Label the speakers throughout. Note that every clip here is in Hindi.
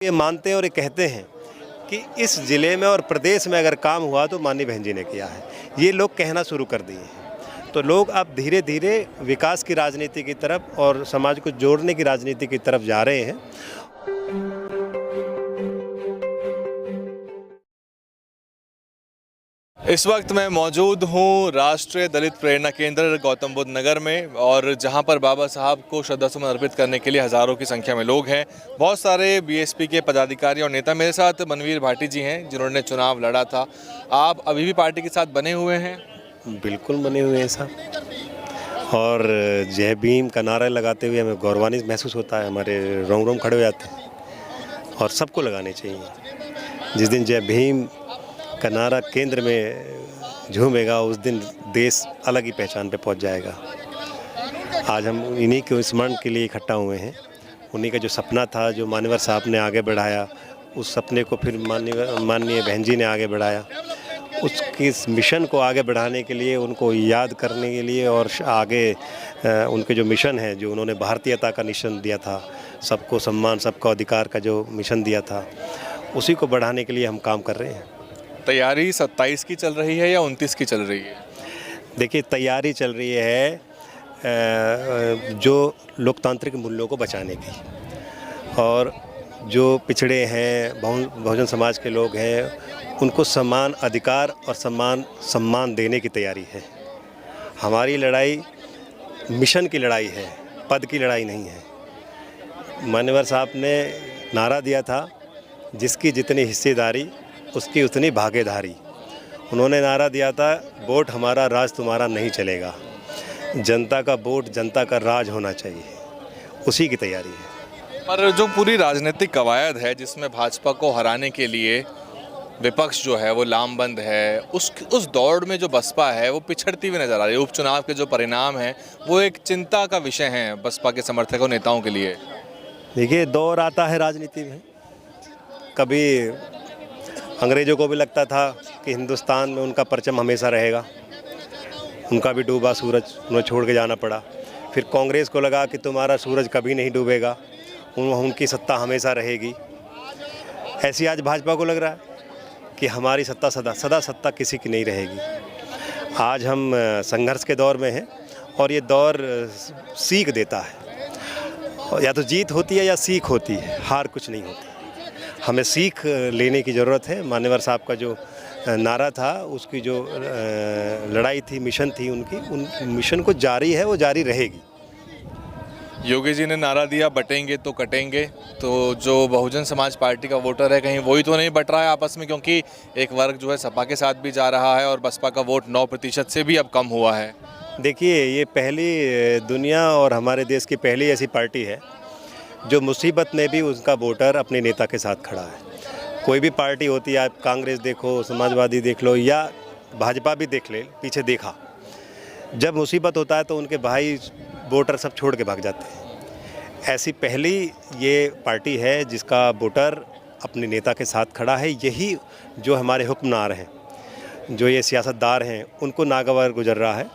Speaker 1: ये मानते हैं और ये कहते हैं कि इस ज़िले में और प्रदेश में अगर काम हुआ तो माननीय बहन जी ने किया है। ये लोग कहना शुरू कर दिए हैं। तो लोग अब धीरे धीरे विकास की राजनीति की तरफ और समाज को जोड़ने की राजनीति की तरफ जा रहे हैं।
Speaker 2: इस वक्त मैं मौजूद हूँ राष्ट्रीय दलित प्रेरणा केंद्र गौतम बुद्ध नगर में, और जहाँ पर बाबा साहब को श्रद्धासुमन अर्पित करने के लिए हज़ारों की संख्या में लोग हैं। बहुत सारे बीएसपी के पदाधिकारी और नेता मेरे साथ मनवीर भाटी जी हैं, जिन्होंने चुनाव लड़ा था। आप अभी भी पार्टी के साथ बने हुए हैं?
Speaker 1: बिल्कुल बने हुए हैं साहब, और जय भीम का नारा लगाते हुए हमें गौरवान्वित महसूस होता है। हमारे रोम रोम खड़े हो जाते हैं और सबको लगाने चाहिए। जिस दिन जय भीम का नारा केंद्र में झूमेगा उस दिन देश अलग ही पहचान पे पहुंच जाएगा। आज हम इन्हीं के स्मरण के लिए इकट्ठा हुए हैं। उन्हीं का जो सपना था, जो मान्यवर साहब ने आगे बढ़ाया, उस सपने को फिर माननीय बहन जी ने आगे बढ़ाया। उसकी मिशन को आगे बढ़ाने के लिए, उनको याद करने के लिए, और आगे उनके जो मिशन है, जो उन्होंने भारतीयता का मिशन दिया था, सबको सम्मान सबको अधिकार का जो मिशन दिया था, उसी को बढ़ाने के लिए हम काम कर रहे हैं।
Speaker 2: तैयारी 27 की चल रही है या 29 की चल रही है?
Speaker 1: देखिए, तैयारी चल रही है जो लोकतांत्रिक मूल्यों को बचाने की, और जो पिछड़े हैं, बहुजन समाज के लोग हैं, उनको समान अधिकार और सम्मान देने की तैयारी है। हमारी लड़ाई मिशन की लड़ाई है, पद की लड़ाई नहीं है। मान्यवर साहब ने नारा दिया था, जिसकी जितनी हिस्सेदारी उसकी उतनी भागीदारी। उन्होंने नारा दिया था, वोट हमारा राज तुम्हारा नहीं चलेगा, जनता का वोट जनता का राज होना चाहिए। उसी की तैयारी है।
Speaker 2: पर जो पूरी राजनीतिक कवायद है, जिसमें भाजपा को हराने के लिए विपक्ष जो है वो लामबंद है, उस दौड़ में जो बसपा है वो पिछड़ती हुई नजर आ रही है। उपचुनाव के जो परिणाम हैं वो एक चिंता का विषय है बसपा के समर्थकों नेताओं के लिए।
Speaker 1: देखिए, दौर आता है राजनीति में। कभी अंग्रेज़ों को भी लगता था कि हिंदुस्तान में उनका परचम हमेशा रहेगा, उनका भी डूबा सूरज उन्हें छोड़ के जाना पड़ा। फिर कांग्रेस को लगा कि तुम्हारा सूरज कभी नहीं डूबेगा, उनकी सत्ता हमेशा रहेगी। ऐसी आज भाजपा को लग रहा है कि हमारी सत्ता सदा सत्ता किसी की नहीं रहेगी। आज हम संघर्ष के दौर में हैं, और ये दौर सीख देता है। या तो जीत होती है या सीख होती है, हार कुछ नहीं होती। हमें सीख लेने की ज़रूरत है। मान्यवर साहब का जो नारा था, उसकी जो लड़ाई थी, मिशन थी उनकी, उन मिशन को जारी है, वो जारी रहेगी।
Speaker 2: योगी जी ने नारा दिया, बटेंगे तो कटेंगे। तो जो बहुजन समाज पार्टी का वोटर है, कहीं वही तो नहीं बट रहा है आपस में? क्योंकि एक वर्ग जो है सपा के साथ भी जा रहा है, और बसपा का वोट 9% से भी अब कम हुआ है।
Speaker 1: देखिए, ये पहली दुनिया और हमारे देश की पहली ऐसी पार्टी है जो मुसीबत में भी उसका वोटर अपने नेता के साथ खड़ा है। कोई भी पार्टी होती है, आप कांग्रेस देखो, समाजवादी देख लो, या भाजपा भी देख ले, पीछे देखा, जब मुसीबत होता है तो उनके भाई वोटर सब छोड़ के भाग जाते हैं। ऐसी पहली ये पार्टी है जिसका वोटर अपने नेता के साथ खड़ा है। यही जो हमारे हुक्मरान हैं, जो ये सियासतदार हैं, उनको नागवार गुजर रहा है।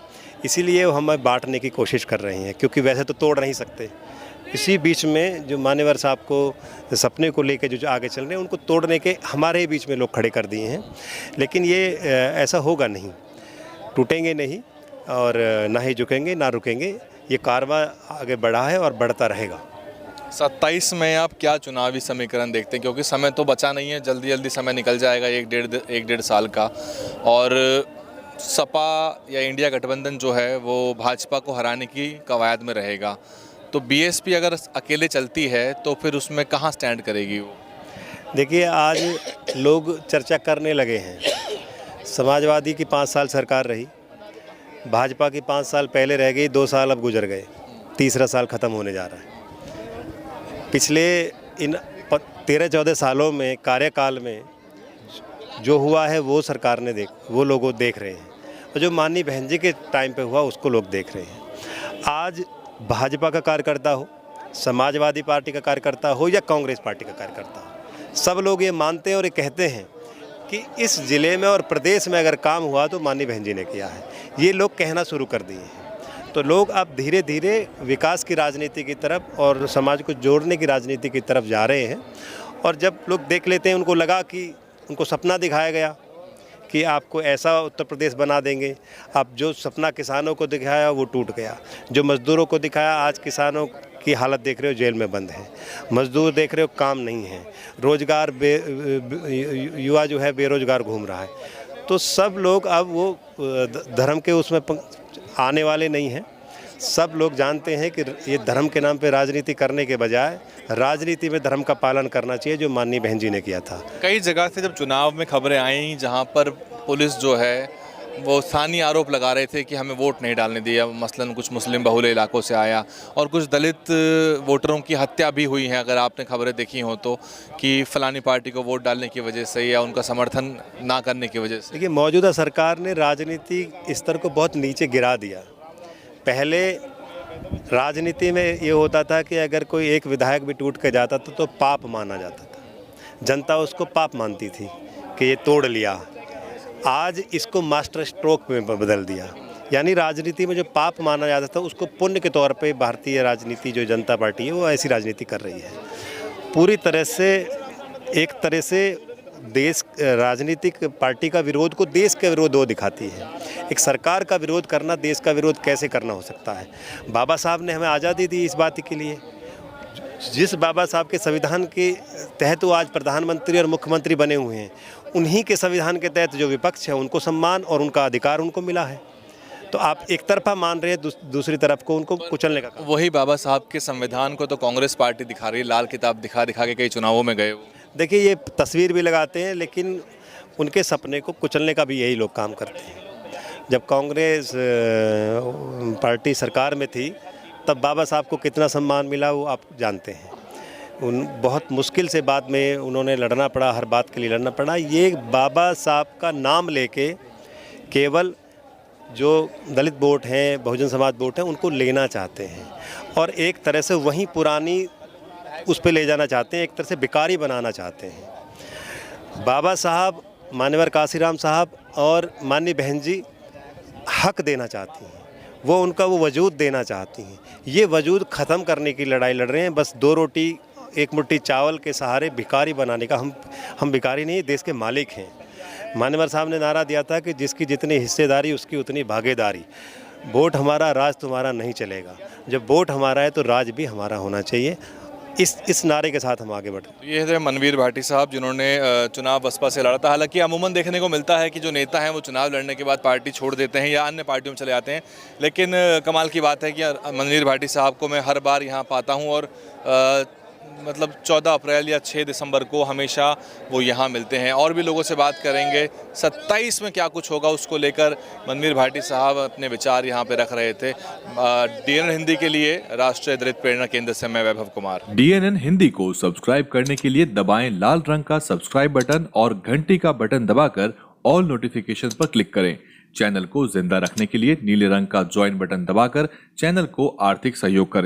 Speaker 1: इसीलिए हमें बांटने की कोशिश कर रहे हैं, क्योंकि वैसे तो तोड़ नहीं सकते। इसी बीच में जो मान्यवर साहब को सपने को लेकर जो आगे चल रहे हैं, उनको तोड़ने के हमारे बीच में लोग खड़े कर दिए हैं। लेकिन ये ऐसा होगा नहीं, टूटेंगे नहीं, और ना ही झुकेंगे ना रुकेंगे। ये कारवां आगे बढ़ा है और बढ़ता रहेगा।
Speaker 2: 27 में आप क्या चुनावी समीकरण देखते हैं? क्योंकि समय तो बचा नहीं है, जल्दी जल्दी समय निकल जाएगा, एक डेढ़ साल का। और सपा या इंडिया गठबंधन जो है वो भाजपा को हराने की कवायद में रहेगा। तो बीएसपी अगर अकेले चलती है तो फिर उसमें कहाँ स्टैंड करेगी वो?
Speaker 1: देखिए, आज लोग चर्चा करने लगे हैं। समाजवादी की 5 साल सरकार रही, भाजपा की 5 साल पहले रह गई, 2 साल अब गुजर गए, तीसरा साल ख़त्म होने जा रहा है। पिछले इन 13-14 सालों में कार्यकाल में जो हुआ है वो सरकार ने वो लोग देख रहे हैं, और जो माननीय बहन जी के टाइम पे हुआ उसको लोग देख रहे हैं। आज भाजपा का कार्यकर्ता हो, समाजवादी पार्टी का कार्यकर्ता हो, या कांग्रेस पार्टी का कार्यकर्ता हो, सब लोग ये मानते हैं और ये कहते हैं कि इस ज़िले में और प्रदेश में अगर काम हुआ तो माननीय बहन जी ने किया है। ये लोग कहना शुरू कर दिए हैं। तो लोग अब धीरे धीरे विकास की राजनीति की तरफ और समाज को जोड़ने की राजनीति की तरफ जा रहे हैं। और जब लोग देख लेते हैं, उनको लगा कि उनको सपना दिखाया गया कि आपको ऐसा उत्तर प्रदेश बना देंगे। अब जो सपना किसानों को दिखाया वो टूट गया, जो मज़दूरों को दिखाया, आज किसानों की हालत देख रहे हो, जेल में बंद हैं, मज़दूर देख रहे हो काम नहीं है, रोज़गार युवा जो है बेरोज़गार घूम रहा है। तो सब लोग अब वो धर्म के उसमें आने वाले नहीं हैं। सब लोग जानते हैं कि ये धर्म के नाम पे राजनीति करने के बजाय राजनीति में धर्म का पालन करना चाहिए, जो माननीय बहन जी ने किया था।
Speaker 2: कई जगह से जब चुनाव में खबरें आई जहां पर पुलिस जो है वो स्थानीय आरोप लगा रहे थे कि हमें वोट नहीं डालने दिया, मसलन कुछ मुस्लिम बहुल इलाकों से आया, और कुछ दलित वोटरों की हत्या भी हुई है, अगर आपने खबरें देखी हो तो, कि फलानी पार्टी को वोट डालने की वजह से या उनका समर्थन ना करने की वजह से।
Speaker 1: देखिए, मौजूदा सरकार ने राजनीति स्तर को बहुत नीचे गिरा दिया। पहले राजनीति में ये होता था कि अगर कोई एक विधायक भी टूट के जाता था तो पाप माना जाता था, जनता उसको पाप मानती थी कि ये तोड़ लिया। आज इसको मास्टर स्ट्रोक में बदल दिया, यानी राजनीति में जो पाप माना जाता था उसको पुण्य के तौर पे भारतीय राजनीति, जो जनता पार्टी है, वो ऐसी राजनीति कर रही है। पूरी तरह से एक तरह से देश राजनीतिक पार्टी का विरोध को देश का विरोध वो दिखाती है। एक सरकार का विरोध करना देश का विरोध कैसे करना हो सकता है? बाबा साहब ने हमें आज़ादी दी इस बात के लिए। जिस बाबा साहब के संविधान के तहत वो आज प्रधानमंत्री और मुख्यमंत्री बने हुए हैं, उन्हीं के संविधान के तहत जो विपक्ष है उनको सम्मान और उनका अधिकार उनको मिला है। तो आप एक तरफा मान रहे हैं, दूसरी तरफ को उनको कुचलने का।
Speaker 2: वही बाबा साहब के संविधान को तो कांग्रेस पार्टी दिखा रही है, लाल किताब दिखा दिखा के कई चुनावों में गए वो।
Speaker 1: देखिए, ये तस्वीर भी लगाते हैं, लेकिन उनके सपने को कुचलने का भी यही लोग काम करते हैं। जब कांग्रेस पार्टी सरकार में थी तब बाबा साहब को कितना सम्मान मिला वो आप जानते हैं। बहुत मुश्किल से बाद में उन्होंने लड़ना पड़ा, हर बात के लिए लड़ना पड़ा। ये बाबा साहब का नाम लेके केवल जो दलित वोट हैं, बहुजन समाज वोट हैं, उनको लेना चाहते हैं और एक तरह से वहीं पुरानी उस पे ले जाना चाहते हैं, एक तरह से भिखारी बनाना चाहते हैं। बाबा साहब, मान्यवर काशीराम साहब और माननीय बहन जी हक देना चाहती हैं, वो उनका वो वजूद देना चाहती हैं। ये वजूद ख़त्म करने की लड़ाई लड़ रहे हैं। बस 2 रोटी 1 मुट्ठी चावल के सहारे भिखारी बनाने का। हम भिखारी नहीं, देश के मालिक हैं। मान्यवर साहब ने नारा दिया था कि जिसकी जितनी हिस्सेदारी उसकी उतनी भागीदारी। वोट हमारा, राज तुम्हारा नहीं चलेगा। जब वोट हमारा है तो राज भी हमारा होना चाहिए। इस नारे के साथ हम आगे बढ़े।
Speaker 2: ये थे मनवीर भाटी साहब, जिन्होंने चुनाव बसपा से लड़ा था। हालांकि अमूमन देखने को मिलता है कि जो नेता हैं वो चुनाव लड़ने के बाद पार्टी छोड़ देते हैं या अन्य पार्टियों में चले जाते हैं, लेकिन कमाल की बात है कि मनवीर भाटी साहब को मैं हर बार यहाँ पाता हूँ और मतलब 14 अप्रैल या 6 दिसंबर को हमेशा वो यहाँ मिलते हैं। और भी लोगों से बात करेंगे। 27 में क्या कुछ होगा उसको लेकर मनवीर भाटी साहब अपने विचार यहाँ पे रख रहे थे। DNN हिंदी के लिए राष्ट्रीय दलित प्रेरणा केंद्र से मैं वैभव कुमार।
Speaker 3: DNN हिंदी को सब्सक्राइब करने के लिए दबाएं लाल रंग का सब्सक्राइब बटन और घंटी का बटन दबाकर ऑल नोटिफिकेशन पर क्लिक करें। चैनल को जिंदा रखने के लिए नीले रंग का ज्वाइन बटन दबाकर चैनल को आर्थिक सहयोग करें।